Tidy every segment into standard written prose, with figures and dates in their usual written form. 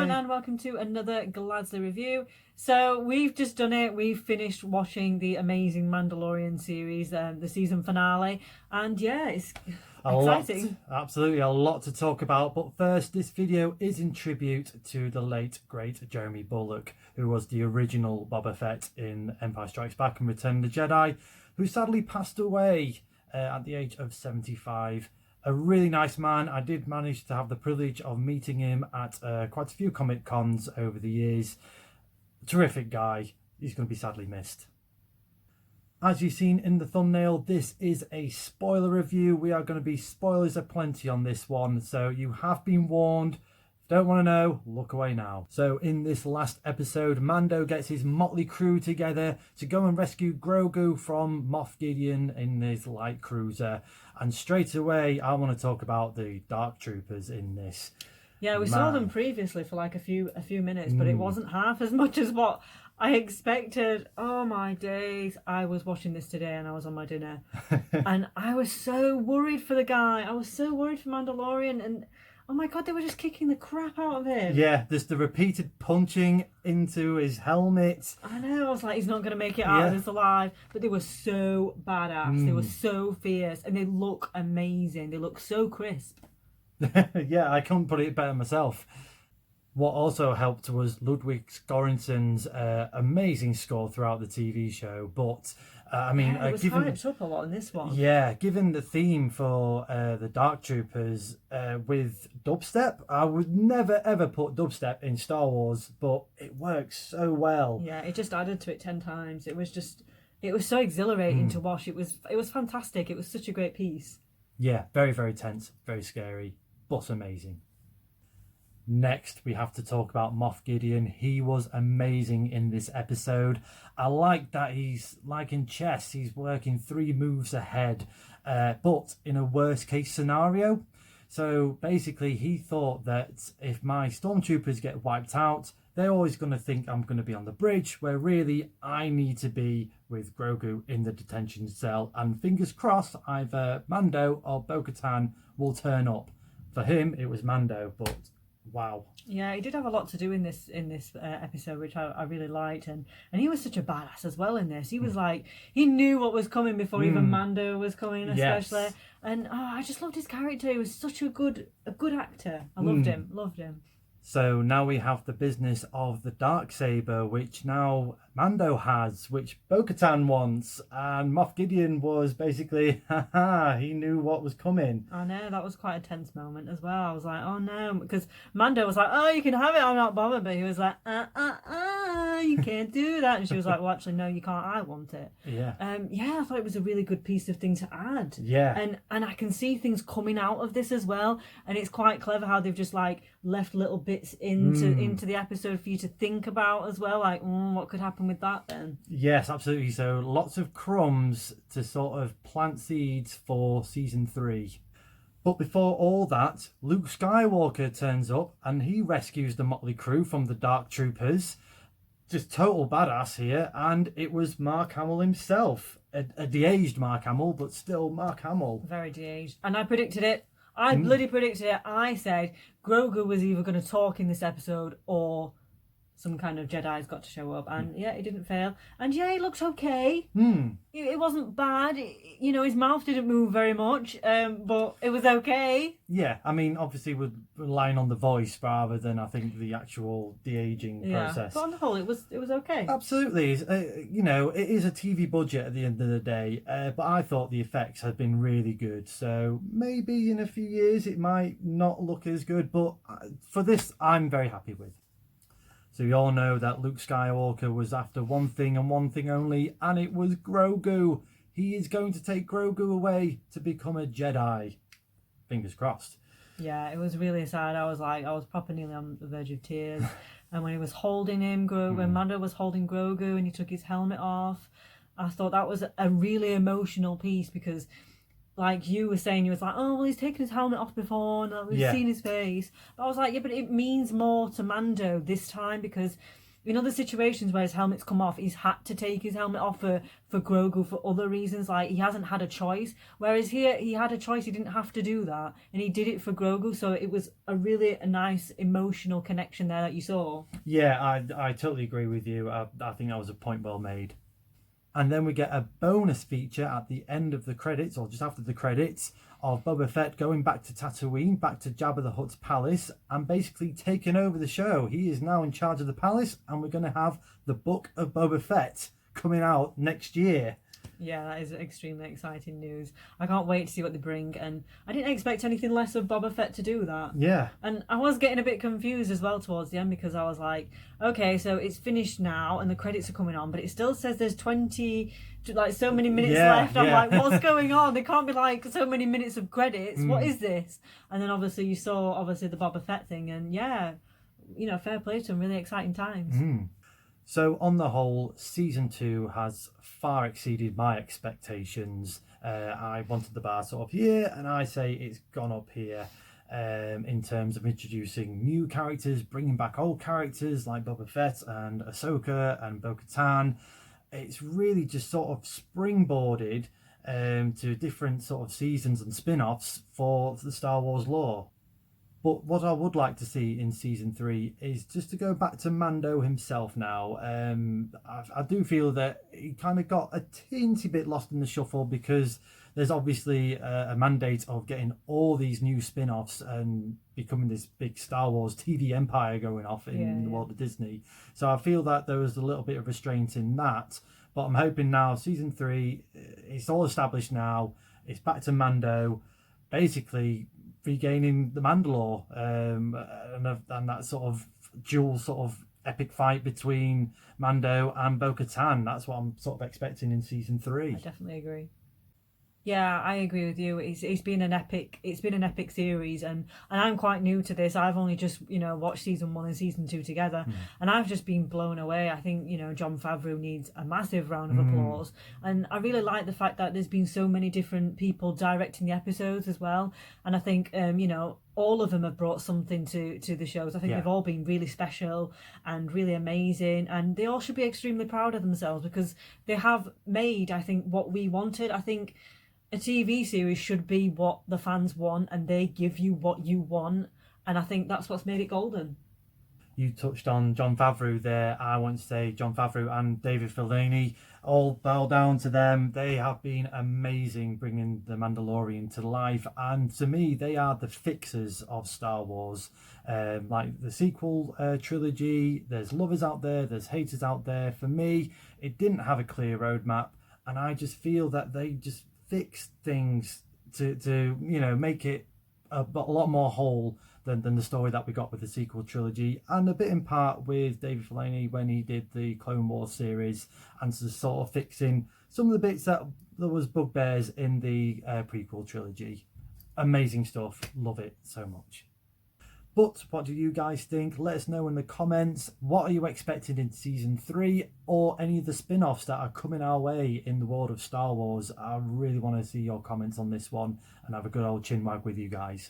everyone, and welcome to another Gladsley review. So we've just done it. We've finished watching the amazing Mandolorian series, the season finale, and yeah, it's exciting. Absolutely, a lot to talk about. But first, this video is in tribute to the late, great Jeremy Bulloch, who was the original Boba Fett in Empire Strikes Back and Return of the Jedi, who sadly passed away at the age of 75. A really nice man. I did manage to have the privilege of meeting him at quite a few Comic Cons over the years. Terrific guy. He's going to be sadly missed. As you've seen in the thumbnail, this is a spoiler review. We are going to be spoilers aplenty on this one, so you have been warned. Don't want to know? Look away now. So in this last episode, Mando gets his motley crew together to go and rescue Grogu from Moff Gideon in his light cruiser. And straight away, I want to talk about the Dark Troopers in this. Yeah, we saw them previously for like a few minutes, but it wasn't half as much as what I expected. Oh my days. I was watching this today and I was on my dinner. And I was so worried for the guy. I was so worried for Mandalorian, and oh my god, they were just kicking the crap out of him. Yeah, there's the repeated punching into his helmet. I know, I was like, he's not going to make it out of this alive. But they were so badass. They were so fierce. And they look amazing. They look so crisp. Yeah, I couldn't put it better myself. What also helped was Ludwig Göransson's amazing score throughout the TV show. But I mean, it was hyped up a lot in this one. Yeah, given the theme for the Dark Troopers with dubstep, I would never ever put dubstep in Star Wars, but it works so well. Yeah, it just added to it 10 times. It was so exhilarating to watch. It was fantastic. It was such a great piece. Yeah, very, very tense, very scary, but amazing. Next, we have to talk about Moff Gideon. He was amazing in this episode. I like that he's, like in chess, he's working 3 moves ahead, but in a worst case scenario. So basically, he thought that if my stormtroopers get wiped out, they're always going to think I'm going to be on the bridge, where really I need to be with Grogu in the detention cell. And fingers crossed, either Mando or Bo-Katan will turn up. For him, it was Mando, but wow. Yeah, he did have a lot to do in this episode, which I really liked, and he was such a badass as well in this. He was like, he knew what was coming before even Mando was coming, especially. Yes. And I just loved his character. He was such a good actor. I loved him. So now we have the business of the Darksaber, which now Mando has, which Bo-Katan wants, and Moff Gideon was basically, he knew what was coming. I know, that was quite a tense moment as well. I was like, oh no, because Mando was like, oh, you can have it, I'm not bothered, but he was like, you can't do that. And she was like, well, actually, no, you can't, I want it. Yeah. Yeah, I thought it was a really good piece of thing to add. Yeah. And I can see things coming out of this as well, and it's quite clever how they've just like left little bits into the episode for you to think about as well, like what could happen with that then. Yes, absolutely. So lots of crumbs to sort of plant seeds for season 3. But before all that, Luke Skywalker turns up and he rescues the motley crew from the Dark Troopers. Just total badass here, and it was Mark Hamill himself, a de-aged Mark Hamill, but still Mark Hamill. Very de-aged. And I predicted it. I bloody predicted it. I said Grogu was either going to talk in this episode or some kind of Jedi's got to show up. And yeah, it didn't fail. And yeah, he looked okay. It wasn't bad. His mouth didn't move very much, but it was okay. Yeah, I mean, obviously we're relying on the voice rather than, I think, the actual de-aging process. But on the whole, it was okay. Absolutely. It is a TV budget at the end of the day, but I thought the effects had been really good. So maybe in a few years it might not look as good, but for this, I'm very happy with. So you all know that Luke Skywalker was after one thing and one thing only, and it was Grogu. He is going to take Grogu away to become a Jedi. Fingers crossed. Yeah, it was really sad. I was proper nearly on the verge of tears. And when he was holding him, when Mando was holding Grogu and he took his helmet off, I thought that was a really emotional piece because, like you were saying, you was like, oh, well, he's taken his helmet off before and we've seen his face. But I was like, yeah, but it means more to Mando this time because in other situations where his helmet's come off, he's had to take his helmet off for Grogu for other reasons, like he hasn't had a choice. Whereas here, he had a choice, he didn't have to do that, and he did it for Grogu, so it was a nice emotional connection there that you saw. Yeah, I totally agree with you. I think that was a point well made. And then we get a bonus feature at the end of the credits, or just after the credits, of Boba Fett going back to Tatooine, back to Jabba the Hutt's palace, and basically taking over the show. He is now in charge of the palace, and we're going to have the Book of Boba Fett coming out next year. Yeah, that is extremely exciting news. I can't wait to see what they bring, and I didn't expect anything less of Boba Fett to do that. Yeah. And I was getting a bit confused as well towards the end, because I was like, okay, so it's finished now and the credits are coming on, but it still says there's 20, like so many minutes left. I'm like, what's going on? There can't be like so many minutes of credits. What is this? And then obviously you saw the Boba Fett thing, and yeah, you know, fair play to them, really exciting times. So on the whole, season 2 has far exceeded my expectations. I wanted the bar sort of here, and I say it's gone up here in terms of introducing new characters, bringing back old characters like Boba Fett and Ahsoka and Bo-Katan. It's really just sort of springboarded to different sort of seasons and spin-offs for the Star Wars lore. But what I would like to see in season 3 is just to go back to Mando himself now. I do feel that he kind of got a teensy bit lost in the shuffle, because there's obviously a mandate of getting all these new spin-offs and becoming this big Star Wars TV empire going off in the world of Disney. So I feel that there was a little bit of restraint in that. But I'm hoping now, season 3, it's all established now. It's back to Mando, basically regaining the Mandalore, and that sort of dual sort of epic fight between Mando and Bo-Katan. That's what I'm sort of expecting in season 3. I definitely agree. Yeah, I agree with you. It's been an epic series, and I'm quite new to this. I've only just watched season 1 and season 2 together, and I've just been blown away. I think Jon Favreau needs a massive round of applause, and I really like the fact that there's been so many different people directing the episodes as well. And I think all of them have brought something to the shows. I think they've all been really special and really amazing, and they all should be extremely proud of themselves, because they have made, I think, what we wanted. I think a TV series should be what the fans want, and they give you what you want, and I think that's what's made it golden. You touched on Jon Favreau there. I want to say Jon Favreau and David Filoni, all bow down to them. They have been amazing bringing The Mandalorian to life, and to me they are the fixers of Star Wars. Like the sequel trilogy, there's lovers out there, there's haters out there. For me, it didn't have a clear roadmap, and I just feel that they just fix things to make it a lot more whole than the story that we got with the sequel trilogy, and a bit in part with David Filoni when he did the Clone Wars series, and sort of fixing some of the bits that there was bugbears in the prequel trilogy. Amazing stuff, love it so much. But what do you guys think? Let us know in the comments. What are you expecting in season 3, or any of the spin-offs that are coming our way in the world of Star Wars? I really want to see your comments on this one and have a good old chinwag with you guys.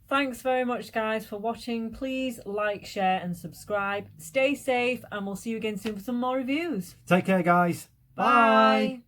Thanks very much, guys, for watching. Please like, share and subscribe. Stay safe, and we'll see you again soon for some more reviews. Take care, guys. Bye.